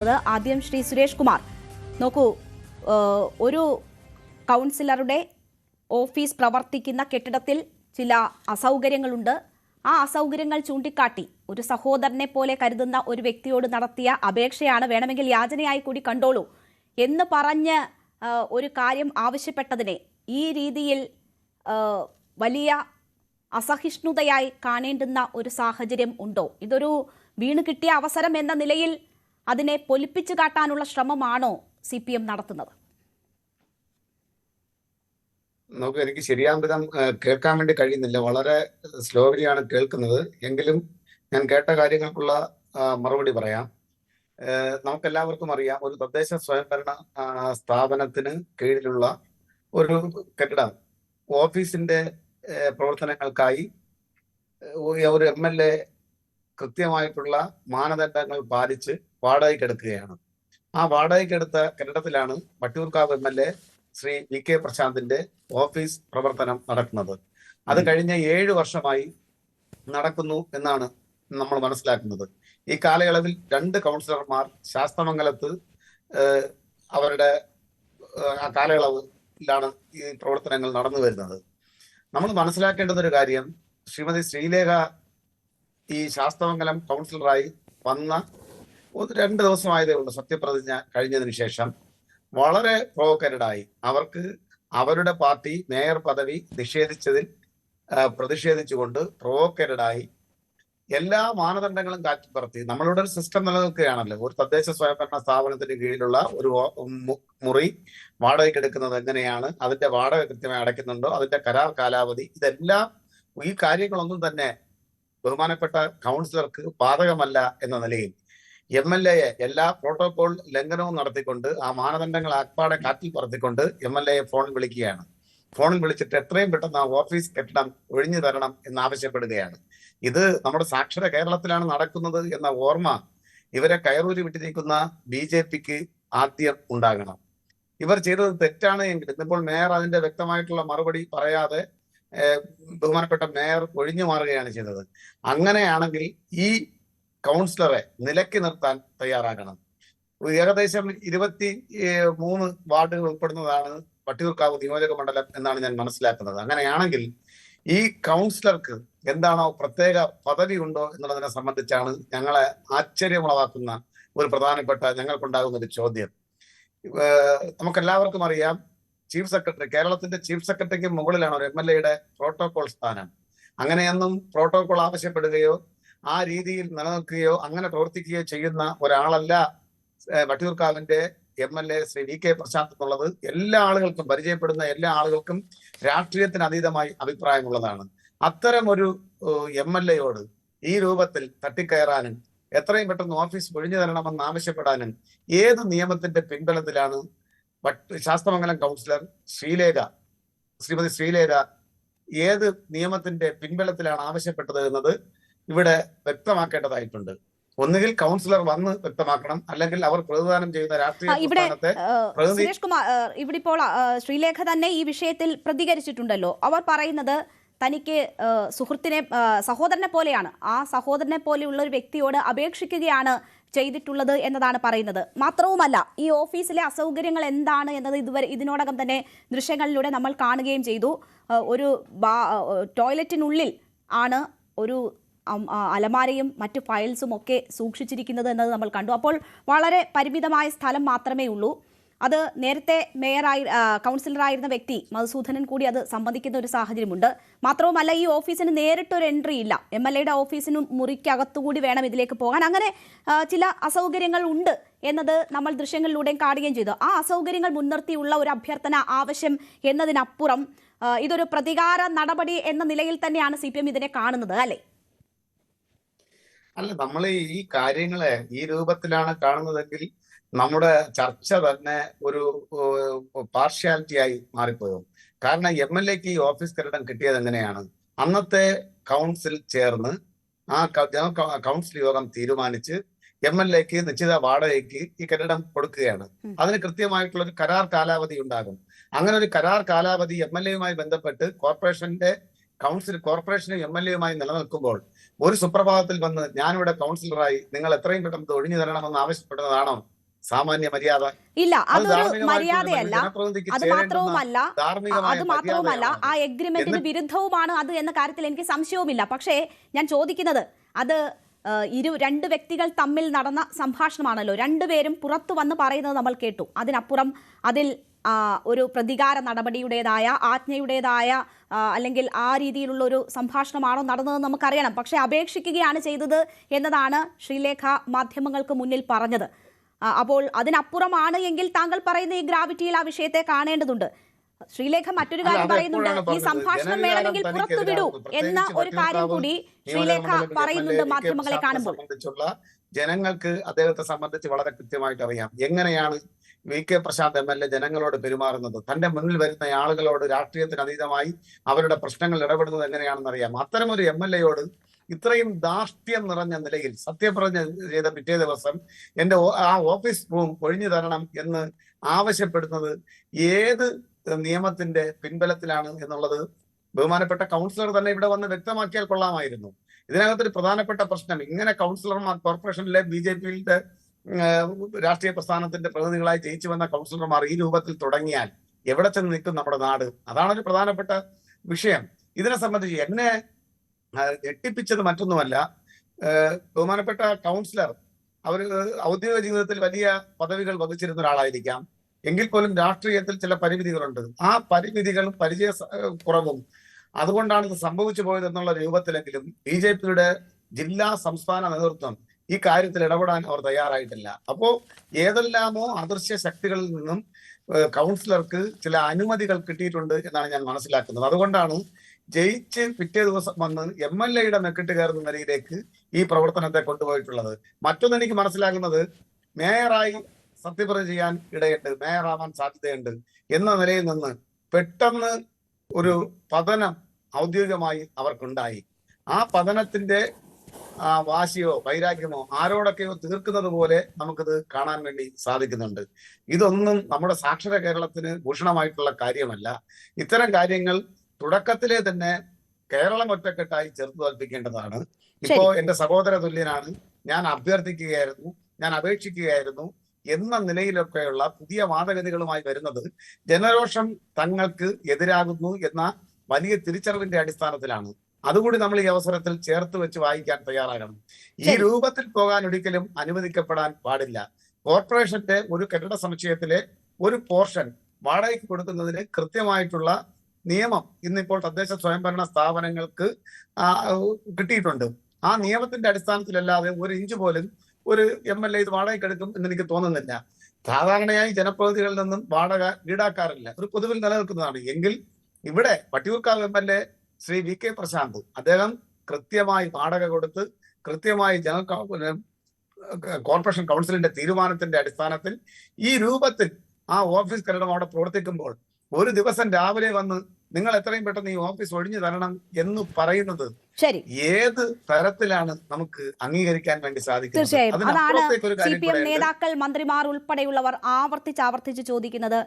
ആദ്യം ശ്രീ സുരേഷ് കുമാർ നോക്കൂ, ഒരു കൗൺസിലറുടെ ഓഫീസ് പ്രവർത്തിക്കുന്ന കെട്ടിടത്തിൽ ചില അസൗകര്യങ്ങളുണ്ട്. ആ അസൗകര്യങ്ങൾ ചൂണ്ടിക്കാട്ടി ഒരു സഹോദരനെ പോലെ കരുതുന്ന ഒരു വ്യക്തിയോട് നടത്തിയ അപേക്ഷയാണ്, വേണമെങ്കിൽ യാചനയായി കൂടി കണ്ടോളൂ എന്ന് പറഞ്ഞ് ഒരു കാര്യം ആവശ്യപ്പെട്ടതിനെ ഈ രീതിയിൽ വലിയ അസഹിഷ്ണുതയായി കാണേണ്ടുന്ന ഒരു സാഹചര്യം ഉണ്ടോ? ഇതൊരു വീണ് കിട്ടിയ അവസരം എന്ന നിലയിൽ അതിനെ പൊലിപ്പിച്ചു കാട്ടാനുള്ള ശ്രമമാണോ CPM നടത്തുന്നത്? നമുക്ക് എനിക്ക് ശരിയാം വിധം കേൾക്കാൻ വേണ്ടി കഴിയുന്നില്ല, വളരെ സ്ലോലിയാണ് കേൾക്കുന്നത്. എങ്കിലും ഞാൻ കേട്ട കാര്യങ്ങൾക്കുള്ള മറുപടി പറയാം. നമുക്കെല്ലാവർക്കും അറിയാം, ഒരു തദ്ദേശ സ്വയംഭരണ സ്ഥാപനത്തിന് കീഴിലുള്ള ഒരു കെട്ടിടം ഓഫീസിന്റെ പ്രവർത്തനങ്ങൾക്കായി ഒരു MLA കൃത്യമായിട്ടുള്ള മാനദണ്ഡങ്ങൾ പാലിച്ച് വാടകയ്ക്കെടുക്കുകയാണ്. ആ വാടകയ്ക്കെടുത്ത കെട്ടിടത്തിലാണ് വട്ടിയൂർക്കാവ് MLA ശ്രീ VK പ്രശാന്തിന്റെ ഓഫീസ് പ്രവർത്തനം നടക്കുന്നത്. അത് കഴിഞ്ഞ 7 വർഷമായി നടക്കുന്നു എന്നാണ് നമ്മൾ മനസ്സിലാക്കുന്നത്. ഈ കാലയളവിൽ 2 കൗൺസിലർമാർ ശാസ്തമംഗലത്ത് അവരുടെ ആ കാലയളവിലാണ് ഈ പ്രവർത്തനങ്ങൾ നടന്നു വരുന്നത്. നമ്മൾ മനസ്സിലാക്കേണ്ടുന്ന ഒരു കാര്യം, ശ്രീമതി ശ്രീലേഖ ഈ ശാസ്തമംഗലം കൗൺസിലറായി വന്ന 2 ദിവസമായതേ ഉള്ളൂ. സത്യപ്രതിജ്ഞ കഴിഞ്ഞതിന് ശേഷം വളരെ പ്രോവോക്കേറ്റഡായി അവർക്ക് അവരുടെ പാർട്ടി മേയർ പദവി നിഷേധിച്ചതിൽ പ്രതിഷേധിച്ചുകൊണ്ട് പ്രോവോക്കേറ്റഡായി എല്ലാ മാനദണ്ഡങ്ങളും കാറ്റിപ്പറത്തി. നമ്മളുടെ ഒരു സിസ്റ്റം നിലനിൽക്കുകയാണല്ലോ. ഒരു തദ്ദേശ സ്വയംഭരണ സ്ഥാപനത്തിന് കീഴിലുള്ള ഒരു മുറി വാടകയ്ക്കെടുക്കുന്നത് എങ്ങനെയാണ്, അതിന്റെ വാടക കൃത്യമായി അടയ്ക്കുന്നുണ്ടോ, അതിന്റെ കരാർ കാലാവധി, ഇതെല്ലാം ഈ കാര്യങ്ങളൊന്നും തന്നെ ബഹുമാനപ്പെട്ട കൗൺസിലർക്ക് ബാധകമല്ല എന്ന നിലയിൽ MLA എല്ലാ പ്രോട്ടോകോൾ ലംഘനവും നടത്തിക്കൊണ്ട് ആ മാനദണ്ഡങ്ങൾ ആപ്പാടെ കാറ്റിൽ പറത്തിക്കൊണ്ട് MLA ഫോണിൽ വിളിക്കുകയാണ്. ഫോണിൽ വിളിച്ചിട്ട് എത്രയും പെട്ടെന്ന് ആ ഓഫീസ് കെട്ടിടം ഒഴിഞ്ഞു തരണം എന്നാവശ്യപ്പെടുകയാണ്. ഇത് നമ്മുടെ സാക്ഷര കേരളത്തിലാണ് നടക്കുന്നത് എന്ന ഓർമ്മ ഇവരെ കയറൂരി വിട്ടിരിക്കുന്ന BJPക്ക് ആദ്യം ഉണ്ടാകണം. ഇവർ ചെയ്തത് തെറ്റാണ് എങ്കിൽ ഇന്നിപ്പോൾ മേയർ അതിന്റെ വ്യക്തമായിട്ടുള്ള മറുപടി പറയാതെ ബഹുമാനപ്പെട്ട മേയർ ഒഴിഞ്ഞു മാറുകയാണ് ചെയ്തത്. അങ്ങനെയാണെങ്കിൽ ഈ കൗൺസിലറെ നിലയ്ക്ക് നിർത്താൻ തയ്യാറാകണം. ഏകദേശം 23 വാർഡുകൾ ഉൾപ്പെടുന്നതാണ് വട്ടിയൂർക്കാവ് നിയോജക മണ്ഡലം എന്നാണ് ഞാൻ മനസ്സിലാക്കുന്നത്. അങ്ങനെയാണെങ്കിൽ ഈ കൗൺസിലർക്ക് എന്താണോ പ്രത്യേക പദവി ഉണ്ടോ എന്നുള്ളതിനെ സംബന്ധിച്ചാണ് ഞങ്ങളെ ആശ്ചര്യമുളവാക്കുന്ന ഒരു പ്രധാനപ്പെട്ട ഞങ്ങൾക്കുണ്ടാകുന്ന ഒരു ചോദ്യം. നമുക്കെല്ലാവർക്കും അറിയാം, ചീഫ് സെക്രട്ടറി, കേരളത്തിന്റെ ചീഫ് സെക്രട്ടറിക്ക് മുകളിലാണ് ഒരു MLAയുടെ പ്രോട്ടോകോൾ സ്ഥാനം. അങ്ങനെയൊന്നും പ്രോട്ടോകോൾ ആവശ്യപ്പെടുകയോ ആ രീതിയിൽ നിലനിൽക്കുകയോ അങ്ങനെ പ്രവർത്തിക്കുകയോ ചെയ്യുന്ന ഒരാളല്ല വട്ടിയൂർക്കാവിന്റെ MLA ശ്രീ VK പ്രശാന്ത് എന്നുള്ളത് എല്ലാ ആളുകൾക്കും, പരിചയപ്പെടുന്ന എല്ലാ ആളുകൾക്കും രാഷ്ട്രീയത്തിന് അതീതമായി അഭിപ്രായമുള്ളതാണ്. അത്തരം ഒരു MLAയോട് ഈ രൂപത്തിൽ തട്ടിക്കയറാനും എത്രയും പെട്ടെന്ന് ഓഫീസ് ഒഴിഞ്ഞു തരണമെന്ന് ആവശ്യപ്പെടാനും ഏത് നിയമത്തിന്റെ പിൻബലത്തിലാണ് ശാസ്തമംഗലം കൗൺസിലർ ശ്രീമതി ശ്രീലേഖ ഏത് നിയമത്തിന്റെ പിൻബലത്തിലാണ് ആവശ്യപ്പെട്ടത് എന്നത് ഇവിടെ വ്യക്തമാക്കേണ്ടതായിട്ടുണ്ട്. ഒന്നുകിൽ കൗൺസിലർ വന്ന് വ്യക്തമാക്കണം, അല്ലെങ്കിൽ അവർ പ്രതിദാനം ചെയ്യുന്ന രാഷ്ട്രീയ ഇവിടെ സുരേഷ് കുമാർ, ഇവിടെ ഇപ്പോൾ ശ്രീലേഖ തന്നെ ഈ വിഷയത്തിൽ പ്രതികരിച്ചിട്ടുണ്ടല്ലോ. അവർ പറയുന്നത് തനിക്ക് സഹോദരനെ പോലെയാണ്, ആ സഹോദരനെ പോലെയുള്ള ഒരു വ്യക്തിയോട് അപേക്ഷിക്കുകയാണ് ചെയ്തിട്ടുള്ളത് എന്നതാണ് പറയുന്നത്. മാത്രവുമല്ല, ഈ ഓഫീസിലെ അസൗകര്യങ്ങൾ എന്താണ് എന്നത് ഇതിനോടകം തന്നെ ദൃശ്യങ്ങളിലൂടെ നമ്മൾ കാണുകയും ചെയ്തു. ഒരു ടോയ്ലറ്റിനുള്ളിൽ ആണ് ഒരു അലമാരയും മറ്റു ഫയൽസും ഒക്കെ സൂക്ഷിച്ചിരിക്കുന്നത് എന്നത് നമ്മൾ കണ്ടു. അപ്പോൾ വളരെ പരിമിതമായ സ്ഥലം മാത്രമേ ഉള്ളൂ. അത് നേരത്തെ കൗൺസിലറായിരുന്ന വ്യക്തി മധുസൂദനൻ കൂടി അത് സംബന്ധിക്കുന്ന ഒരു സാഹചര്യമുണ്ട്. മാത്രവുമല്ല, ഈ ഓഫീസിന് നേരിട്ടൊരു എൻട്രി ഇല്ല. MLAയുടെ ഓഫീസിനും മുറിക്കകത്തുകൂടി വേണം ഇതിലേക്ക് പോകാൻ. അങ്ങനെ ചില അസൗകര്യങ്ങൾ ഉണ്ട് എന്നത് നമ്മൾ ദൃശ്യങ്ങളിലൂടെയും കാണുകയും ചെയ്തു. ആ അസൗകര്യങ്ങൾ മുൻനിർത്തിയുള്ള ഒരു അഭ്യർത്ഥന, ആവശ്യം എന്നതിനപ്പുറം ഇതൊരു പ്രതികാര നടപടി എന്ന നിലയിൽ തന്നെയാണ് CPM ഇതിനെ കാണുന്നത്, അല്ലേ? അല്ല, നമ്മൾ ഈ കാര്യങ്ങളെ ഈ രൂപത്തിലാണ് കാണുന്നതെങ്കിൽ നമ്മുടെ ചർച്ച തന്നെ ഒരു പാർഷ്യാലിറ്റിയായി മാറിപ്പോകും. കാരണം MLAക്ക് ഈ ഓഫീസ് കെട്ടിടം കിട്ടിയത് എങ്ങനെയാണ്? അന്നത്തെ കൗൺസിൽ ചേർന്ന് ആ കൗൺസിൽ യോഗം തീരുമാനിച്ച് MLAക്ക് നിശ്ചിത വാടകയ്ക്ക് ഈ കെട്ടിടം കൊടുക്കുകയാണ്. അതിന് കൃത്യമായിട്ടുള്ള ഒരു കരാർ കാലാവധി ഉണ്ടാകും. അങ്ങനെ ഒരു കരാർ കാലാവധി MLAയുമായി ബന്ധപ്പെട്ട് കോർപ്പറേഷന്റെ കൗൺസിൽ കോർപ്പറേഷനും MLA-യുമായി നിലനിൽക്കുമ്പോൾ ഒരു സുപ്രഭാതത്തിൽ വന്ന് ഞാനിവിടെ കൗൺസിലറായി നിങ്ങൾ എത്രയും പെട്ടെന്ന് ഒഴിഞ്ഞു തരണമെന്ന് ആവശ്യപ്പെടുന്നതാണോ സാമാന്യ മര്യാദ? ഇല്ല, അത് അതൊരു ധാർമ്മികമായിട്ടുള്ള മര്യാദയല്ല. ജനപ്രതിനിധിക്ക് അത് ചേരേണ്ടുന്ന മാത്രവുമല്ല ധാർമ്മികമായ അത് മാത്രവുമല്ല മര്യാദയാണ് ആ എഗ്രിമെന്റിന് എന്ന് വിരുദ്ധവുമാണ് അത് എന്ന കാര്യത്തിൽ എനിക്ക് സംശയവുമില്ല. പക്ഷേ ഞാൻ ചോദിക്കുന്നത് അത് രണ്ട് വ്യക്തികൾ തമ്മിൽ നടന്ന സംഭാഷണമാണല്ലോ. രണ്ടുപേരും പുറത്തു വന്ന് പറയുന്നത് നമ്മൾ കേട്ടു. അതിനപ്പുറം അതിൽ ഒരു പ്രതികാര നടപടിയുടേതായ ആജ്ഞയുടേതായ അല്ലെങ്കിൽ ആ രീതിയിലുള്ള ഒരു സംഭാഷണമാണോ നടന്നതെന്ന് നമുക്കറിയണം. പക്ഷേ അപേക്ഷിക്കുകയാണ് ചെയ്തത് എന്നതാണ് ശ്രീലേഖ മാധ്യമങ്ങൾക്ക് മുന്നിൽ പറഞ്ഞത്. അപ്പോൾ അതിനപ്പുറമാണ് എങ്കിൽ താങ്കൾ പറയുന്ന ഈ ഗ്രാവിറ്റിയിൽ ആ വിഷയത്തെ കാണേണ്ടതുണ്ട്. ശ്രീലേഖ മറ്റൊരു കാര്യം പറയുന്നുണ്ട്, ഈ സംഭാഷണം വേണമെങ്കിൽ പുറത്തുവിടൂ എന്ന ഒരു കാര്യം കൂടി ശ്രീലേഖ പറയുന്നുണ്ട് മാധ്യമങ്ങളെ കാണുമ്പോൾ. ജനങ്ങൾക്ക് അദ്ദേഹത്തെ സംബന്ധിച്ച് വളരെ കൃത്യമായിട്ട് അറിയാം എങ്ങനെയാണ് VK പ്രശാന്ത് MLA ജനങ്ങളോട് പെരുമാറുന്നത്. തന്റെ മുന്നിൽ വരുന്ന ആളുകളോട് രാഷ്ട്രീയത്തിന് അതീതമായി അവരുടെ പ്രശ്നങ്ങൾ ഇടപെടുന്നത് എങ്ങനെയാണെന്ന് അറിയാം. അത്തരമൊരു MLA-യോട് ഇത്രയും ധാർഷ്ട്യം നിറഞ്ഞ നിലയിൽ സത്യപ്രതിജ്ഞ ചെയ്ത പിറ്റേ ദിവസം എന്റെ ആ ഓഫീസ് റൂം ഒഴിഞ്ഞു തരണം എന്ന് ആവശ്യപ്പെടുന്നത് ഏത് നിയമത്തിന്റെ പിൻബലത്തിലാണ് എന്നുള്ളത് ബഹുമാനപ്പെട്ട കൗൺസിലർ തന്നെ ഇവിടെ വന്ന് വ്യക്തമാക്കിയാൽ കൊള്ളാമായിരുന്നു. ഇതിനകത്തൊരു പ്രധാനപ്പെട്ട പ്രശ്നം, ഇങ്ങനെ കൗൺസിലർമാർ കോർപ്പറേഷനിലെ BJP-യുടെ രാഷ്ട്രീയ പ്രസ്ഥാനത്തിന്റെ പ്രതിനിധികളായി ജയിച്ചു വന്ന കൗൺസിലർമാർ ഈ രൂപത്തിൽ തുടങ്ങിയാൽ എവിടെ ചെന്ന് നിൽക്കും നമ്മുടെ നാട്? അതാണ് ഒരു പ്രധാനപ്പെട്ട വിഷയം. ഇതിനെ സംബന്ധിച്ച് എന്നെ ഞെട്ടിപ്പിച്ചത് മറ്റൊന്നുമല്ല, ബഹുമാനപ്പെട്ട കൗൺസിലർ അവർ ഔദ്യോഗിക ജീവിതത്തിൽ വലിയ പദവികൾ വഹിച്ചിരുന്ന ഒരാളായിരിക്കാം. എങ്കിൽ പോലും രാഷ്ട്രീയത്തിൽ ചില പരിമിതികളുണ്ട്. ആ പരിമിതികളും പരിചയ കുറവും അതുകൊണ്ടാണ് ഇത് സംഭവിച്ചു പോയത് എന്നുള്ള രൂപത്തിലെങ്കിലും BJP-യുടെ ജില്ലാ സംസ്ഥാന നേതൃത്വം ഈ കാര്യത്തിൽ ഇടപെടാൻ അവർ തയ്യാറായിട്ടില്ല. അപ്പോ ഏതെല്ലാമോ അദൃശ്യ ശക്തികളിൽ നിന്നും കൗൺസിലർക്ക് ചില അനുമതികൾ കിട്ടിയിട്ടുണ്ട് എന്നാണ് ഞാൻ മനസ്സിലാക്കുന്നത്. അതുകൊണ്ടാണ് ജയിച്ച് പിറ്റേ ദിവസം വന്ന് MLA-യുടെ മെക്കിട്ട് കയറുന്ന നിലയിലേക്ക് ഈ പ്രവർത്തനത്തെ കൊണ്ടുപോയിട്ടുള്ളത്. മറ്റൊന്ന് എനിക്ക് മനസ്സിലാകുന്നത്, മേയറായി സത്യപ്രതിജ്ഞ ചെയ്യാൻ ഇടയുണ്ട്, മേയറാവാൻ സാധ്യതയുണ്ട് എന്ന നിലയിൽ നിന്ന് പെട്ടെന്ന് ഒരു പതനം ഔദ്യോഗികമായി അവർക്കുണ്ടായി. ആ പതനത്തിന്റെ വാശിയോ വൈരാഗ്യമോ ആരോടൊക്കെയോ തീർക്കുന്നത് പോലെ നമുക്കിത് കാണാൻ വേണ്ടി സാധിക്കുന്നുണ്ട്. ഇതൊന്നും നമ്മുടെ സാക്ഷര കേരളത്തിന് ഭൂഷണമായിട്ടുള്ള കാര്യമല്ല. ഇത്തരം കാര്യങ്ങൾ തുടക്കത്തിലെ തന്നെ കേരളം ഒറ്റക്കെട്ടായി ചേർത്ത് തോൽപ്പിക്കേണ്ടതാണ്. ഇപ്പോ എന്റെ സഹോദര തുല്യനാണ്, ഞാൻ അഭ്യർത്ഥിക്കുകയായിരുന്നു, ഞാൻ അപേക്ഷിക്കുകയായിരുന്നു എന്ന നിലയിലൊക്കെയുള്ള പുതിയ വാദഗതികളുമായി വരുന്നത് ജനരോഷം തങ്ങൾക്ക് എതിരാകുന്നു എന്ന വലിയ തിരിച്ചറിവിന്റെ അടിസ്ഥാനത്തിലാണ്. അതുകൂടി നമ്മൾ ഈ അവസരത്തിൽ ചേർത്ത് വെച്ച് വായിക്കാൻ തയ്യാറാകണം. ഈ രൂപത്തിൽ പോകാൻ ഒരിക്കലും അനുവദിക്കപ്പെടാൻ പാടില്ല. കോർപ്പറേഷന്റെ ഒരു കെട്ടിട സമുച്ചയത്തിലെ ഒരു പോർഷൻ വാടകയ്ക്ക് കൊടുക്കുന്നതിന് കൃത്യമായിട്ടുള്ള നിയമം ഇന്നിപ്പോൾ തദ്ദേശ സ്വയംഭരണ സ്ഥാപനങ്ങൾക്ക് കിട്ടിയിട്ടുണ്ട്. ആ നിയമത്തിന്റെ അടിസ്ഥാനത്തിലല്ലാതെ ഒരു ഇഞ്ച് പോലും ഒരു MLA ഇത് വാടകയ്ക്ക് എടുക്കും എന്ന് എനിക്ക് തോന്നുന്നില്ല. സാധാരണയായി ജനപ്രതിനിധികളിൽ നിന്നും വാടക ഈടാക്കാറില്ല, ഒരു പൊതുവിൽ നിലനിൽക്കുന്നതാണ്. എങ്കിൽ ഇവിടെ വട്ടിയൂർക്കാവ് MLA ശ്രീ VK പ്രശാന്ത് അദ്ദേഹം കൃത്യമായി വാടക കൊടുത്ത് കൃത്യമായി കോർപ്പറേഷൻ കൗൺസിലിന്റെ തീരുമാനത്തിന്റെ അടിസ്ഥാനത്തിൽ ഈ രൂപത്തിൽ ആ ഓഫീസ് കെട്ടിടം അവിടെ പ്രവർത്തിക്കുമ്പോൾ ഒരു ദിവസം രാവിലെ വന്ന് നിങ്ങൾ എത്രയും പെട്ടെന്ന് ഈ ഓഫീസ് ഒഴിഞ്ഞു തരണം എന്ന് പറയുന്നത് ഏത് തരത്തിലാണ് നമുക്ക് അംഗീകരിക്കാൻ വേണ്ടി സാധിക്കുന്നത്? തീർച്ചയായും അതാണ് CPM നേതാക്കൾ, മന്ത്രിമാർ ഉൾപ്പെടെയുള്ളവർ ആവർത്തിച്ച് ചോദിക്കുന്നത്.